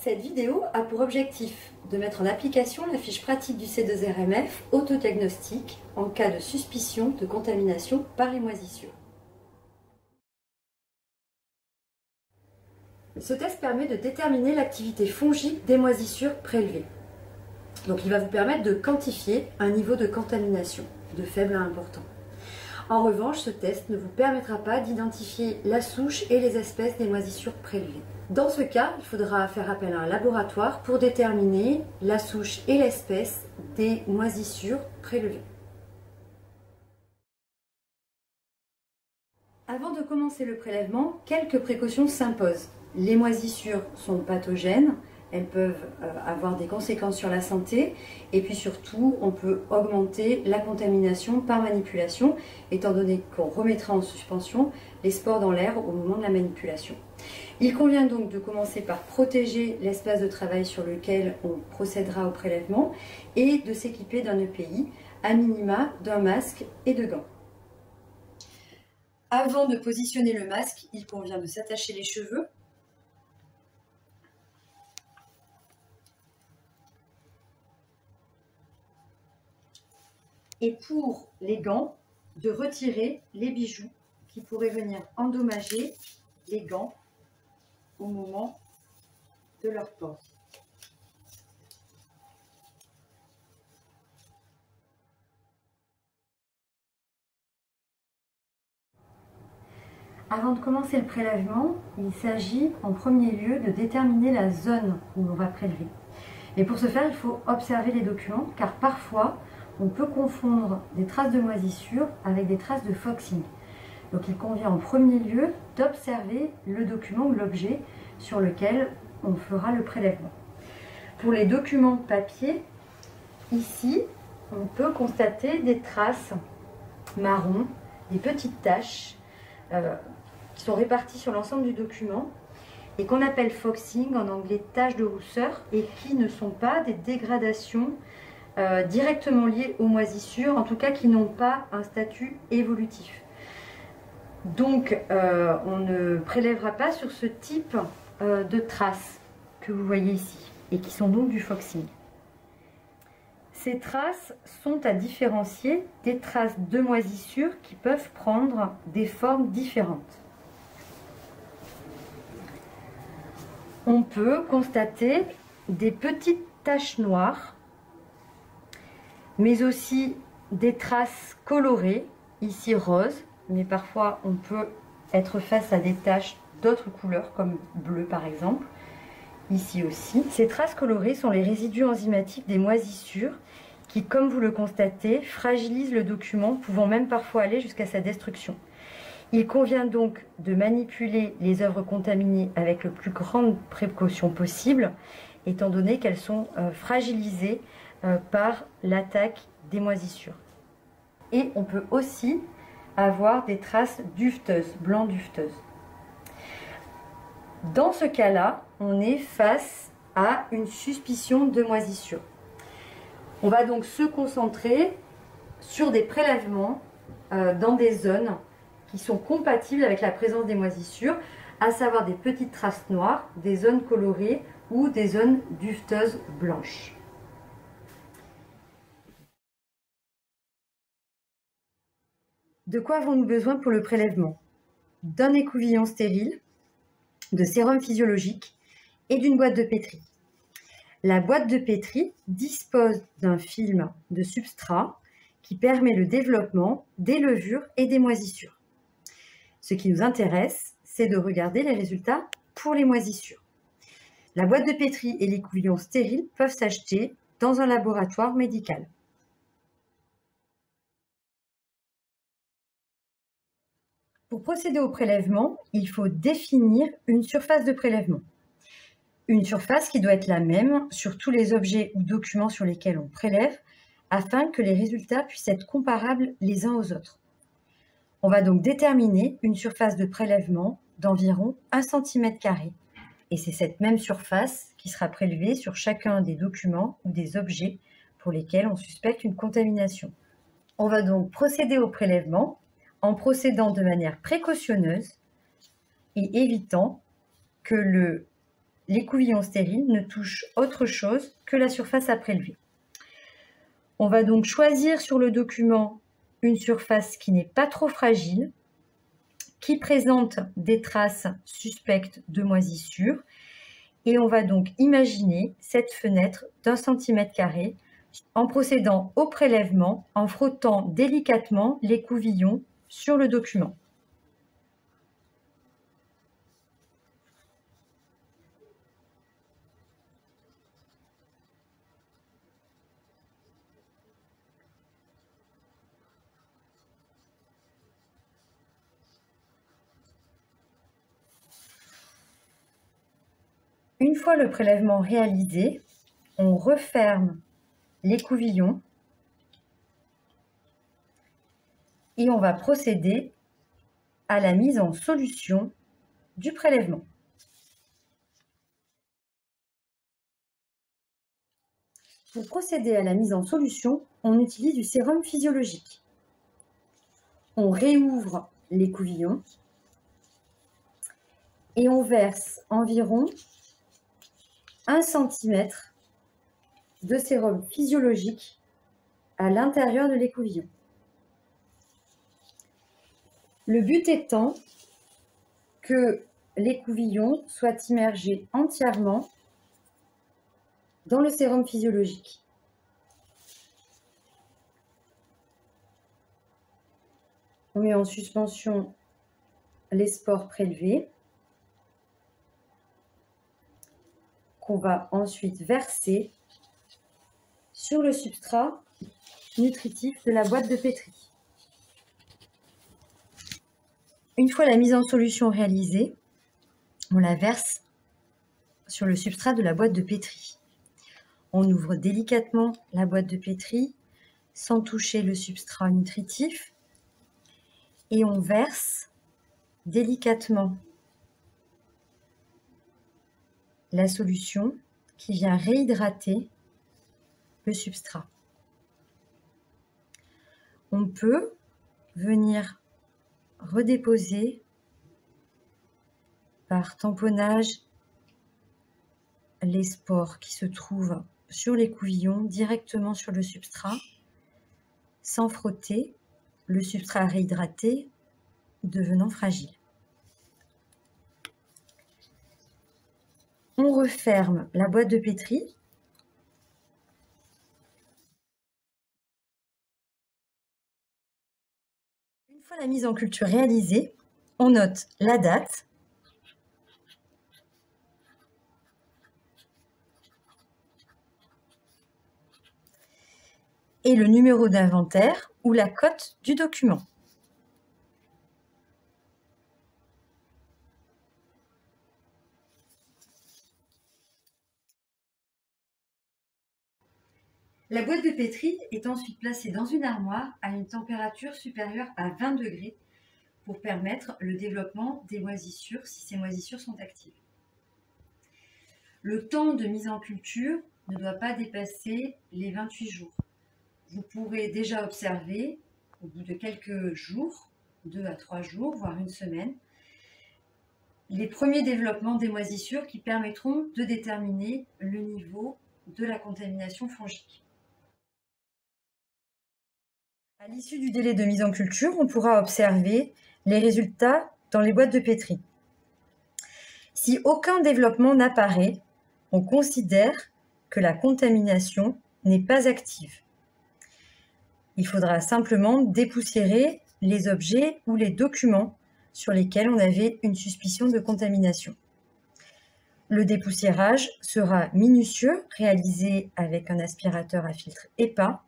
Cette vidéo a pour objectif de mettre en application la fiche pratique du C2RMF autodiagnostic en cas de suspicion de contamination par les moisissures. Ce test permet de déterminer l'activité fongique des moisissures prélevées. Donc il va vous permettre de quantifier un niveau de contamination, de faible à important. En revanche, ce test ne vous permettra pas d'identifier la souche et les espèces des moisissures prélevées. Dans ce cas, il faudra faire appel à un laboratoire pour déterminer la souche et l'espèce des moisissures prélevées. Avant de commencer le prélèvement, quelques précautions s'imposent. Les moisissures sont pathogènes, elles peuvent avoir des conséquences sur la santé et puis surtout on peut augmenter la contamination par manipulation étant donné qu'on remettra en suspension les spores dans l'air au moment de la manipulation. Il convient donc de commencer par protéger l'espace de travail sur lequel on procédera au prélèvement et de s'équiper d'un EPI, à minima d'un masque et de gants. Avant de positionner le masque, il convient de s'attacher les cheveux. Et pour les gants, de retirer les bijoux qui pourraient venir endommager les gants au moment de leur port. Avant de commencer le prélèvement, il s'agit en premier lieu de déterminer la zone où l'on va prélever. Et pour ce faire, il faut observer les documents car parfois, on peut confondre des traces de moisissure avec des traces de foxing. Donc il convient en premier lieu d'observer le document ou l'objet sur lequel on fera le prélèvement. Pour les documents papier, ici, on peut constater des traces marron, des petites taches qui sont réparties sur l'ensemble du document et qu'on appelle foxing, en anglais taches de rousseur, et qui ne sont pas des dégradations directement liées aux moisissures, en tout cas qui n'ont pas un statut évolutif. Donc on ne prélèvera pas sur ce type de traces que vous voyez ici et qui sont donc du foxing. Ces traces sont à différencier des traces de moisissures qui peuvent prendre des formes différentes. On peut constater des petites taches noires, mais aussi des traces colorées, ici rose, mais parfois on peut être face à des taches d'autres couleurs, comme bleu par exemple, ici aussi. Ces traces colorées sont les résidus enzymatiques des moisissures qui, comme vous le constatez, fragilisent le document, pouvant même parfois aller jusqu'à sa destruction. Il convient donc de manipuler les œuvres contaminées avec le plus grande précaution possible, étant donné qu'elles sont fragilisées par l'attaque des moisissures. Et on peut aussi avoir des traces duveteuses, blanc duveteuses. Dans ce cas-là, on est face à une suspicion de moisissure. On va donc se concentrer sur des prélèvements dans des zones qui sont compatibles avec la présence des moisissures, à savoir des petites traces noires, des zones colorées ou des zones duveteuses blanches. De quoi avons-nous besoin pour le prélèvement? D'un écouvillon stérile, de sérum physiologique et d'une boîte de pétri. La boîte de pétri dispose d'un film de substrat qui permet le développement des levures et des moisissures. Ce qui nous intéresse, c'est de regarder les résultats pour les moisissures. La boîte de pétri et l'écouvillon stérile peuvent s'acheter dans un laboratoire médical. Pour procéder au prélèvement, il faut définir une surface de prélèvement. Une surface qui doit être la même sur tous les objets ou documents sur lesquels on prélève, afin que les résultats puissent être comparables les uns aux autres. On va donc déterminer une surface de prélèvement d'environ 1 cm². Et c'est cette même surface qui sera prélevée sur chacun des documents ou des objets pour lesquels on suspecte une contamination. On va donc procéder au prélèvement en procédant de manière précautionneuse et évitant que l'écouvillon stérile ne touche autre chose que la surface à prélever. On va donc choisir sur le document une surface qui n'est pas trop fragile, qui présente des traces suspectes de moisissure, et on va donc imaginer cette fenêtre d'1 cm² en procédant au prélèvement, en frottant délicatement l'écouvillon sur le document. Une fois le prélèvement réalisé, on referme l'écouvillon et on va procéder à la mise en solution du prélèvement. Pour procéder à la mise en solution, on utilise du sérum physiologique. On réouvre l'écouvillon et on verse environ 1 cm de sérum physiologique à l'intérieur de l'écouvillon. Le but étant que l'écouvillon soit immergé entièrement dans le sérum physiologique. On met en suspension les spores prélevés qu'on va ensuite verser sur le substrat nutritif de la boîte de pétri. Une fois la mise en solution réalisée, on la verse sur le substrat de la boîte de pétri. On ouvre délicatement la boîte de pétri sans toucher le substrat nutritif et on verse délicatement la solution qui vient réhydrater le substrat. On peut venir redéposer par tamponnage les spores qui se trouvent sur l'écouvillon directement sur le substrat sans frotter, le substrat réhydraté devenant fragile. On referme la boîte de pétri. Une fois la mise en culture réalisée, on note la date, et le numéro d'inventaire ou la cote du document. La boîte de pétri est ensuite placée dans une armoire à une température supérieure à 20 degrés pour permettre le développement des moisissures si ces moisissures sont actives. Le temps de mise en culture ne doit pas dépasser les 28 jours. Vous pourrez déjà observer au bout de quelques jours, 2 à 3 jours, voire une semaine, les premiers développements des moisissures qui permettront de déterminer le niveau de la contamination fongique. À l'issue du délai de mise en culture, on pourra observer les résultats dans les boîtes de pétri. Si aucun développement n'apparaît, on considère que la contamination n'est pas active. Il faudra simplement dépoussiérer les objets ou les documents sur lesquels on avait une suspicion de contamination. Le dépoussiérage sera minutieux, réalisé avec un aspirateur à filtre EPA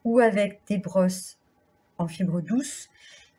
ou avec des brosses en fibre douce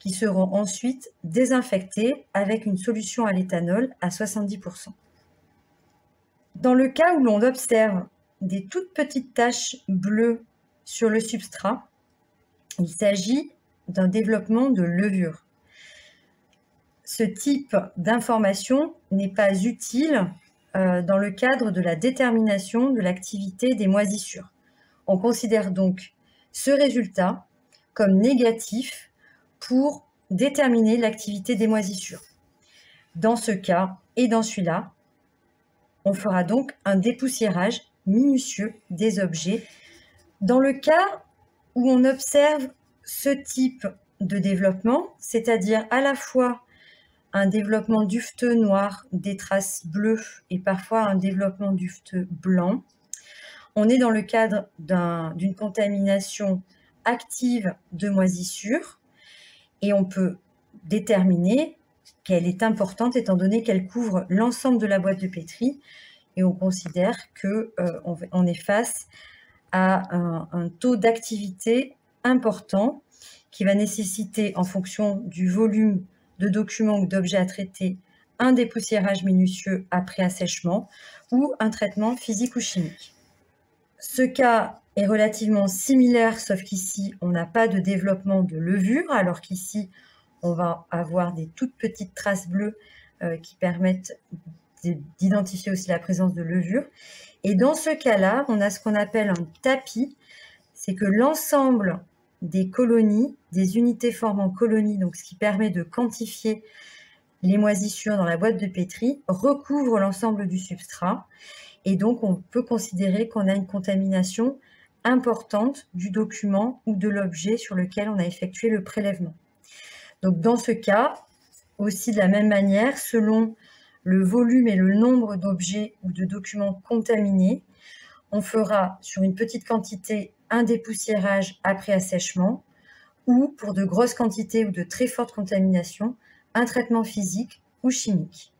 qui seront ensuite désinfectées avec une solution à l'éthanol à 70%. Dans le cas où l'on observe des toutes petites taches bleues sur le substrat, il s'agit d'un développement de levure. Ce type d'information n'est pas utile dans le cadre de la détermination de l'activité des moisissures. On considère donc ce résultat comme négatif pour déterminer l'activité des moisissures. Dans ce cas et dans celui-là, On fera donc un dépoussiérage minutieux des objets. Dans le cas où on observe ce type de développement, c'est-à-dire à la fois un développement duveteux noir, des traces bleues et parfois un développement duveteux blanc, on est dans le cadre d'une contamination active de moisissure et on peut déterminer qu'elle est importante étant donné qu'elle couvre l'ensemble de la boîte de pétri et on considère qu'on est face à un taux d'activité important qui va nécessiter, en fonction du volume de documents ou d'objets à traiter, un dépoussiérage minutieux après assèchement ou un traitement physique ou chimique. Ce cas est relativement similaire, sauf qu'ici, on n'a pas de développement de levure, alors qu'ici, on va avoir des toutes petites traces bleues qui permettent d'identifier aussi la présence de levure. Et dans ce cas-là, on a ce qu'on appelle un tapis, c'est que l'ensemble des colonies, des unités formant colonies, donc ce qui permet de quantifier les moisissures dans la boîte de pétri, recouvre l'ensemble du substrat. Et donc, on peut considérer qu'on a une contamination importante du document ou de l'objet sur lequel on a effectué le prélèvement. Donc, dans ce cas, aussi de la même manière, selon le volume et le nombre d'objets ou de documents contaminés, on fera sur une petite quantité un dépoussiérage après assèchement ou pour de grosses quantités ou de très fortes contaminations, un traitement physique ou chimique.